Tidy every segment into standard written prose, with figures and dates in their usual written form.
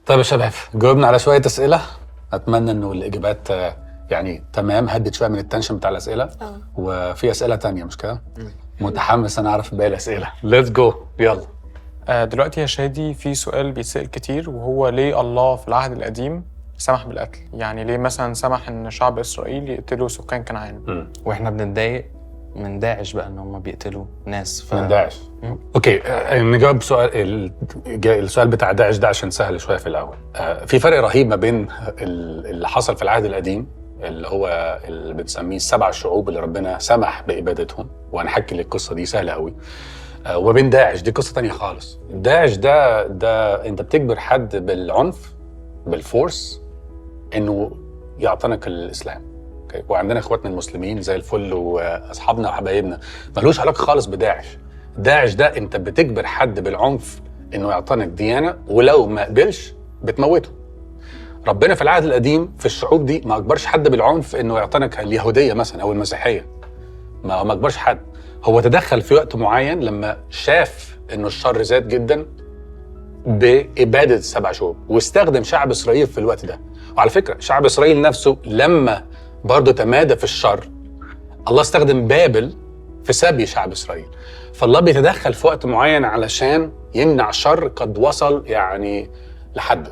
طيب يا شباب، جاوبنا على شويه اسئله. اتمنى انه الاجابات يعني تمام، هدت شويه من التنشن بتاع الاسئله. وفي اسئله تانية مش كده؟ متحمس انا اعرف باقي الاسئله. ليتس جو يلا. دلوقتي يا شادي في سؤال بيتسأل كتير، وهو ليه الله في العهد القديم سمح بالقتل؟ يعني ليه مثلا سمح ان شعب اسرائيل يقتلوا سكان كنعان؟ واحنا بنتضايق من داعش بقى ان هم بيقتلوا ناس من داعش. اوكي، نجاوب سؤال السؤال بتاع داعش ده عشان سهل شويه في الاول. في فرق رهيب ما بين اللي حصل في العهد القديم اللي هو اللي بنسميه ال7 شعوب اللي ربنا سمح بإبادتهم، وهنحكي لك القصه دي سهله قوي، وبين داعش دي قصه تانية خالص. داعش ده انت بتجبر حد بالعنف بالفورس انه يعتنق الاسلام. اوكي، وعندنا اخواتنا المسلمين زي الفل واصحابنا وحبايبنا، ملوش علاقه خالص بداعش. داعش ده انت بتجبر حد بالعنف انه يعتنق ديانه، ولو ما قبلش بتموته. ربنا في العهد القديم في الشعوب دي ما اجبرش حد بالعنف انه يعتنق اليهوديه مثلا او المسيحيه، ما اجبرش حد. هو تدخل في وقت معين لما شاف انه الشر زاد جدا بإبادة ال7 شعوب، واستخدم شعب إسرائيل في الوقت ده. وعلى فكرة شعب إسرائيل نفسه لما برضه تمادى في الشر، الله استخدم بابل في سبي شعب إسرائيل. فالله بيتدخل في وقت معين علشان يمنع الشر قد وصل يعني لحده،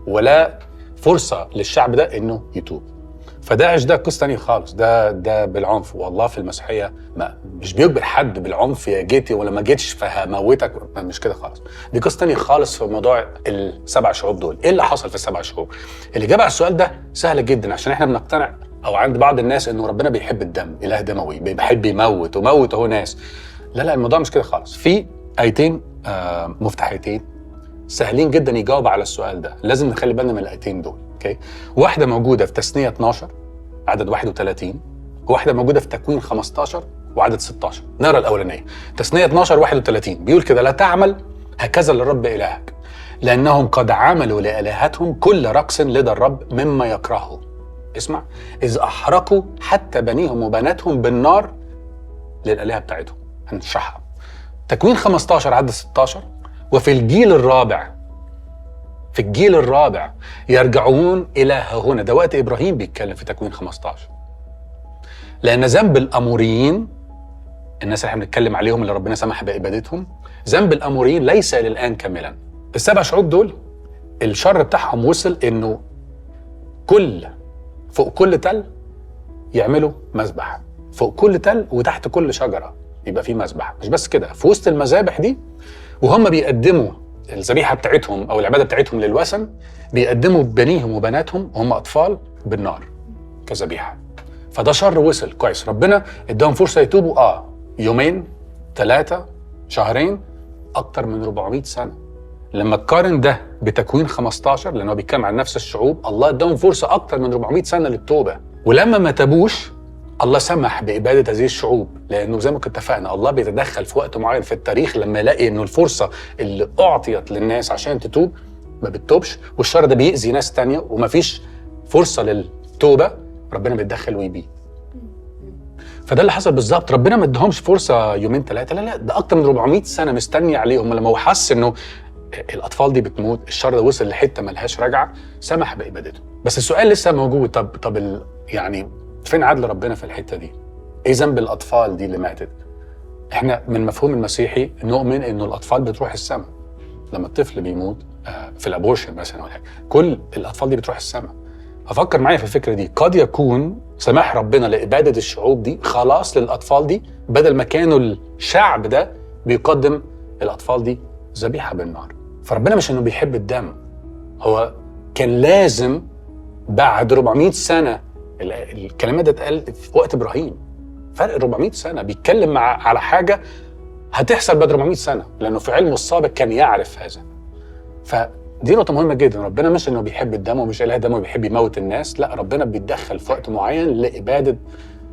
ولا فرصة للشعب ده إنه يتوب. فداعش ده قصة تانية خالص، ده بالعنف. والله في المسيحية مش بيجبر حد بالعنف، يا جيتي ولا ما جيتش فهموتك، مش كده خالص. دي قصة تانية خالص في موضوع ال7 شعوب دول. ايه اللي حصل في ال7 شعوب؟ الإجابة على السؤال ده سهلة جدا، عشان احنا بنقتنع او عند بعض الناس انه ربنا بيحب الدم، إله دموي بيحب يموت وموت اهو ناس. لا الموضوع مش كده خالص. في آيتين مفتاحيتين سهلين جدا يجاوب على السؤال ده، لازم نخلي بالنا من الآيتين دول. اوكي، واحدة موجودة في تثنية 12 عدد 31، وواحدة موجودة في تكوين 15 وعدد 16. نقرا الأولانية. تثنية 12 31 بيقول كده: لا تعمل هكذا للرب إلهك، لأنهم قد عملوا لآلهتهم كل رقص لدى الرب مما يكرهه. اسمع: إذ أحرقوا حتى بنيهم وبناتهم بالنار للآلهة بتاعتهم. هنشرحها. تكوين 15 عدد 16: وفي الجيل الرابع، في الجيل الرابع يرجعون إلى هنا. ده وقت إبراهيم بيتكلم في تكوين 15. لأن ذنب الأموريين، الناس اللي احنا بنتكلم عليهم اللي ربنا سمح بإبادتهم، ذنب الأموريين ليس إلى الآن كاملا. ال7 شعوب دول الشر بتاعهم وصل إنه فوق كل تل يعملوا مذبح، فوق كل تل وتحت كل شجرة يبقى في مذبح. مش بس كده، في وسط المذابح دي وهم بيقدموا الذبيحة بتاعتهم أو العبادة بتاعتهم للوثن، بيقدموا بنيهم وبناتهم وهم أطفال بالنار كذبيحة. فده شر وصل. كويس، ربنا اداهم فرصة يتوبوا، يومين 3 شهرين، أكتر من 400 سنة. لما تقارن ده بتكوين 15 لأنه بيتكلم عن نفس الشعوب، الله اداهم فرصة أكتر من 400 سنة للتوبة. ولما ما تابوش الله سمح بإبادة هذه الشعوب، لأنه زي ما كنت اتفقنا الله بيتدخل في وقت معين في التاريخ لما يلاقي إنه الفرصة اللي أعطيت للناس عشان تتوب ما بتتوبش، والشر ده بيأذي ناس تانية ومفيش فرصة للتوبة، ربنا بيتدخل ويبيد. فده اللي حصل بالظبط. ربنا ما ادهمش فرصة يومين 3، لا ده أكتر من 400 سنة مستني عليهم. لما هو حس إنه الأطفال دي بتموت، الشر ده وصل لحتة ملهاش رجعة، سمح بإبادتهم. بس السؤال لسه موجود، طب يعني فين عدل ربنا في الحتة دي؟ ايه ذنب الأطفال دي اللي ماتت؟ احنا من مفهوم المسيحي نؤمن انه الأطفال بتروح السماء. لما الطفل بيموت في الابورشن مثلا ولا حاجة، كل الأطفال دي بتروح السماء. ففكر معايا في الفكرة دي، قد يكون سماح ربنا لإبادة الشعوب دي خلاص للأطفال دي، بدل ما كانوا الشعب ده بيقدم الأطفال دي ذبيحة بالنار. فربنا مش انه بيحب الدم، هو كان لازم بعد 400 سنة. الكلمات ده اتقال في وقت ابراهيم، فرق 400 سنه بيتكلم على حاجه هتحصل بعد 400 سنه، لانه في علمه السابق كان يعرف هذا. فدي نقطه مهمه جدا. ربنا مش انه بيحب الدم ومش اله دم وبيحب يموت الناس، لا، ربنا بيتدخل في وقت معين لاباده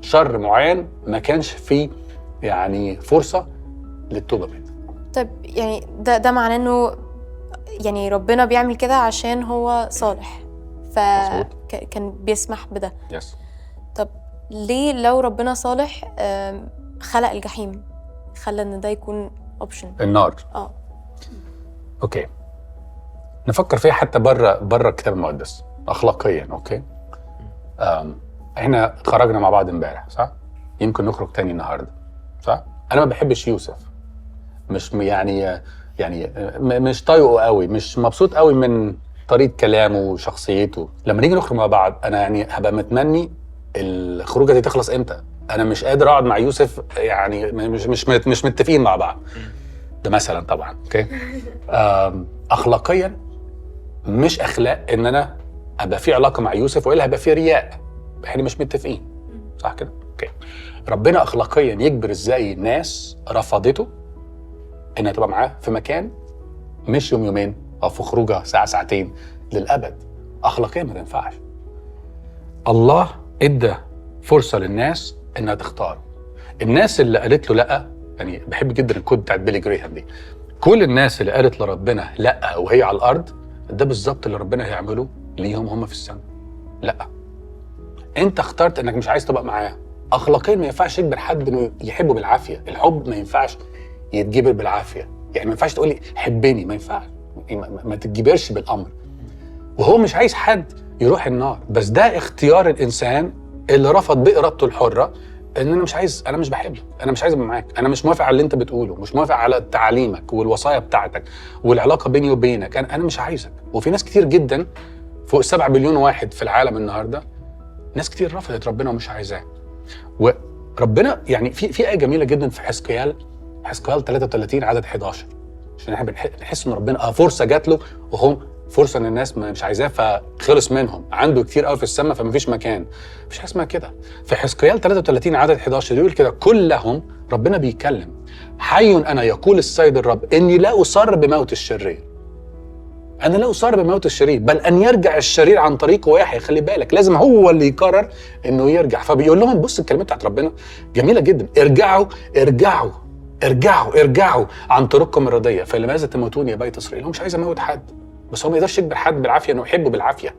شر معين ما كانش فيه يعني فرصه للتوبه منه. طب يعني ده معناه انه يعني ربنا بيعمل كده عشان هو صالح، فكان بيسمح بده. يس. طب ليه لو ربنا صالح خلق الجحيم، خلى ان ده يكون اوبشن؟ النار. اه اوكي، نفكر فيها حتى بره الكتاب المقدس اخلاقيا. اوكي، احنا اتخرجنا مع بعض امبارح صح؟ يمكن نخرج تاني النهارده صح؟ انا ما بحبش يوسف، مش مش طايقه قوي، مش مبسوط قوي من طريقه كلامه وشخصيته. لما نيجي نخرج مع بعض انا يعني هبقى متمني الخروجه دي تخلص امتى. انا مش قادر اقعد مع يوسف، يعني مش متفقين مع بعض. ده مثلا طبعا. اوكي، اخلاقيا مش اخلاق ان انا ابقى في علاقه مع يوسف والا هبقى في رياء، احنا مش متفقين صح كده. اوكي، ربنا اخلاقيا يجبر ازاي ناس رفضته انها تبقى معاه في مكان مش يوم يومين او في خروجه ساعه ساعتين للابد؟ اخلاقيا ما تنفعش. الله ادى فرصه للناس انها تختار. الناس اللي قالت له لا، يعني بحب جدا الكود بتاعت بيلي جريهام دي، كل الناس اللي قالت لربنا لا وهي على الارض، ده بالظبط اللي ربنا هيعمله ليهم هم في السماء. لا، انت اخترت انك مش عايز تبقى معاه. اخلاقيا ما ينفعش يجبر حد انه يحبه بالعافيه. الحب ما ينفعش يتجبر بالعافيه، يعني ما ينفعش تقول لي حبني، ما ينفعش، ما تتجبرش بالامر. وهو مش عايز حد يروح النار، بس ده اختيار الانسان اللي رفض بارادته الحره ان انا مش عايز، انا مش بحبك، انا مش عايز ابقى معاك، انا مش موافق على اللي انت بتقوله، مش موافق على تعاليمك والوصايا بتاعتك والعلاقه بيني وبينك، انا مش عايزك. وفي ناس كتير جدا، فوق 7 بليون واحد في العالم النهارده، ناس كتير رفضت ربنا ومش عايزاه. وربنا يعني في آية جميلة جدا في حزقيال 33 عدد 11، عشان احنا بنحس ان ربنا فرصة جات له، وهم فرصة ان الناس مش عايزاه فخلص منهم، عنده كتير قوي في السماء فمفيش مكان. مفيش حاجة اسمها كده. في حزقيال 33 عدد 11 يقول كده: كلهم، ربنا بيتكلم، حي انا يقول السيد الرب اني لا اصر بموت الشرير. أنا لا أصر بموت الشرير، بل أن يرجع الشرير عن طريقه ويحيى. خلي بالك، لازم هو اللي يقرر إنه يرجع. فبيقول لهم بص، الكلمات بتاعت ربنا جميلة جدا: ارجعوا ارجعوا ارجعوا ارجعوا عن طرقكم الردية، فلماذا تموتون يا بيت إسرائيل؟ هو مش عايز أموت حد، بس هو ما يقدرش يجبر حد بالعافية إنه يحبه بالعافية.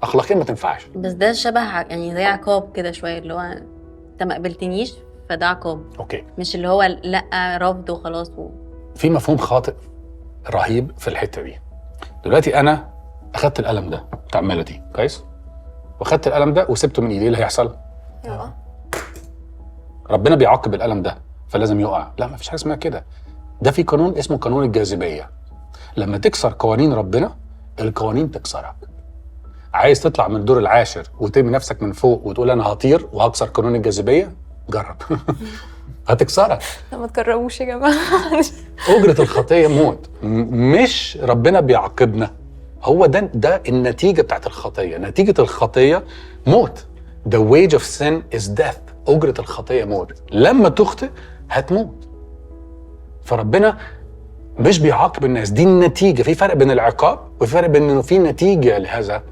أخلاقيا ما تنفعش. بس ده شبه يعني زي عقاب كده شوية، اللي هو أنت ما قبلتنيش فده عقاب. أوكي، مش اللي هو لأ رفض وخلاص. في مفهوم خاطئ رهيب في الحتة دي. دلوقتي انا اخدت القلم ده بتاع ميلودي كويس، واخدت القلم ده وسبته من ايدي، ايه اللي هيحصل؟ ربنا بيعاقب القلم ده فلازم يقع؟ لا، ما فيش حاجه اسمها كده. ده في قانون اسمه قانون الجاذبيه. لما تكسر قوانين ربنا، القوانين تكسرك. عايز تطلع من الدور العاشر وترمي نفسك من فوق وتقول انا هطير وهكسر قانون الجاذبيه؟ جرب. هتكسرك. ما تكرهوش يا جماعه. أجرة الخطية موت. مش ربنا بيعاقبنا، هو ده النتيجة بتاعت الخطية. نتيجة الخطية موت. The wage of sin is death. أجرة الخطية موت. لما تخطئ هتموت. فربنا مش بيعاقب الناس، دي النتيجة. في فرق بين العقاب وفي فرق بين انه في نتيجة لهذا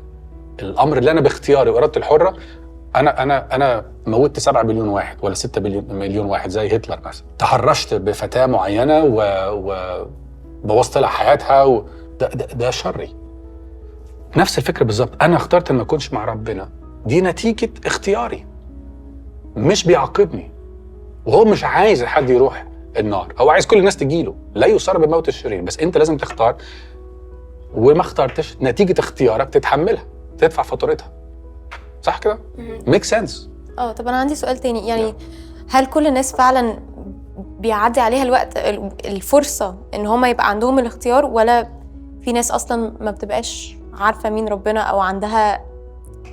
الأمر اللي أنا باختياري وإرادتي الحرة. أنا موتت 7 بليون واحد ولا 6 مليون واحد زي هتلر مثلا. تحرشت بفتاة معينة وبوظت لها حياتها ده شري. نفس الفكرة بالظبط. أنا اخترت إن ما أكونش مع ربنا، دي نتيجة اختياري، مش بيعاقبني. وهو مش عايز حد يروح النار، هو عايز كل الناس تجيله. لا يصار بموت الشرير، بس أنت لازم تختار، وما اخترتش نتيجة اختيارك تتحملها، تدفع فاتورتها. صح كده؟ ميك سنس. طب انا عندي سؤال تاني، يعني هل كل الناس فعلا بيعدي عليها الوقت الفرصة ان هم يبقى عندهم الاختيار، ولا في ناس اصلا ما بتبقاش عارفة مين ربنا او عندها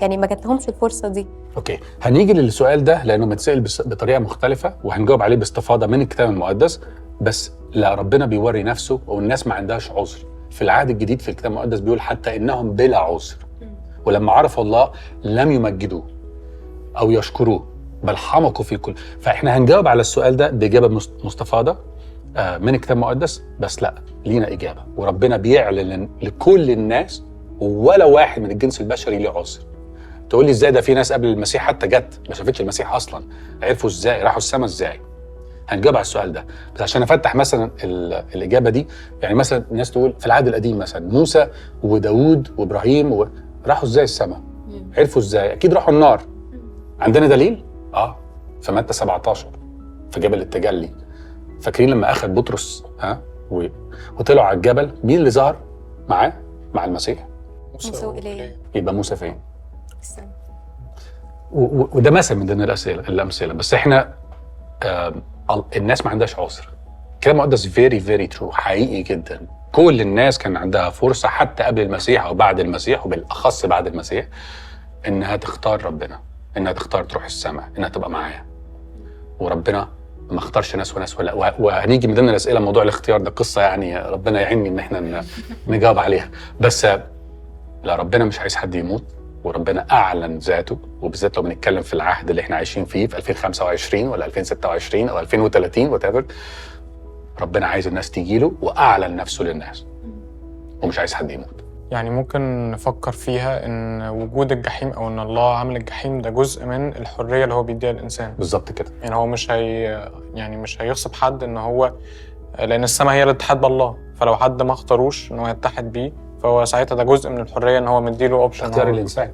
يعني ما جاتلهمش الفرصة دي؟ اوكي، هنيجي للسؤال ده لانه متسأل بطريقة مختلفة وهنجاوب عليه باستفاضة من الكتاب المقدس. بس لا، ربنا بيوري نفسه والناس ما عندهاش عذر. في العهد الجديد في الكتاب المقدس بيقول حتى انهم بلا عذر، ولما عرفوا الله لم يمجدوه أو يشكروه بل حمقوا في كل. فإحنا هنجاوب على السؤال ده بإجابة مستفاضة من الكتاب المقدس، بس لا، لينا إجابة. وربنا بيعلن لكل الناس ولا واحد من الجنس البشري له عذر. تقول لي إزاي؟ ده في ناس قبل المسيح حتى جت ما شافتش المسيح أصلا، عرفوا إزاي؟ راحوا السماء إزاي؟ هنجاوب على السؤال ده. بس عشان أفتح مثلا الإجابة دي، يعني مثلا الناس تقول في العهد القديم مثلا موسى وداود وإبراهيم راحوا ازاي السماء؟ عرفوا ازاي؟ اكيد راحوا النار. عندنا دليل؟ في متى 17 في جبل التجلي. فاكرين لما اخذ بطرس وطلعوا على الجبل، مين اللي ظهر معاه؟ مع المسيح، موسى وإيليا. يبقى موسى فين؟ السنة. وده مثل من ضمن الامثله. بس احنا الناس ما عندهاش عذر. كلام مقدس فيري فيري ترو، حقيقي جدا. كل الناس كان عندها فرصه حتى قبل المسيح او بعد المسيح، وبالاخص بعد المسيح، انها تختار ربنا، انها تختار تروح السماء، انها تبقى معاه. وربنا ما اختارش ناس وناس وهنيجي من ضمن الاسئله موضوع الاختيار ده قصه يعني ربنا يعيني ان احنا نجاوب عليها. بس لا، ربنا مش عايز حد يموت، وربنا اعلن ذاته، وبالذات لو بنتكلم في العهد اللي احنا عايشين فيه في 2025 ولا 2026 او 2030 whatever. ربنا عايز الناس تيجي له، واعلن نفسه للناس، ومش عايز حد يموت. يعني ممكن نفكر فيها ان وجود الجحيم او ان الله عامل الجحيم ده جزء من الحريه اللي هو بيديها للانسان. بالظبط كده. يعني هو مش هيغصب حد ان هو، لان السماء هي الاتحاد بالله، فلو حد ما اختاروش ان هو يتحد بيه فهو ساعتها ده جزء من الحريه ان هو مديله اوبشن. اختيار الانسان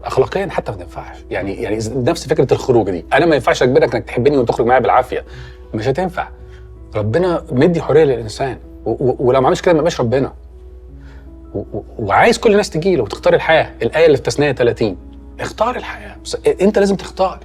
اخلاقيا حتى ما تنفعش. يعني نفس فكره الخروج دي، انا ما ينفعش اجبرك انك تحبني وتخرج معايا بالعافيه، مش هتنفع. ربنا مدي حريه للانسان، ولو ما عملش كده ما يبقاش ربنا. وعايز كل الناس تجي له وتختار الحياه. الايه اللي في تثنيه 30، اختار الحياه، بس انت لازم تختار.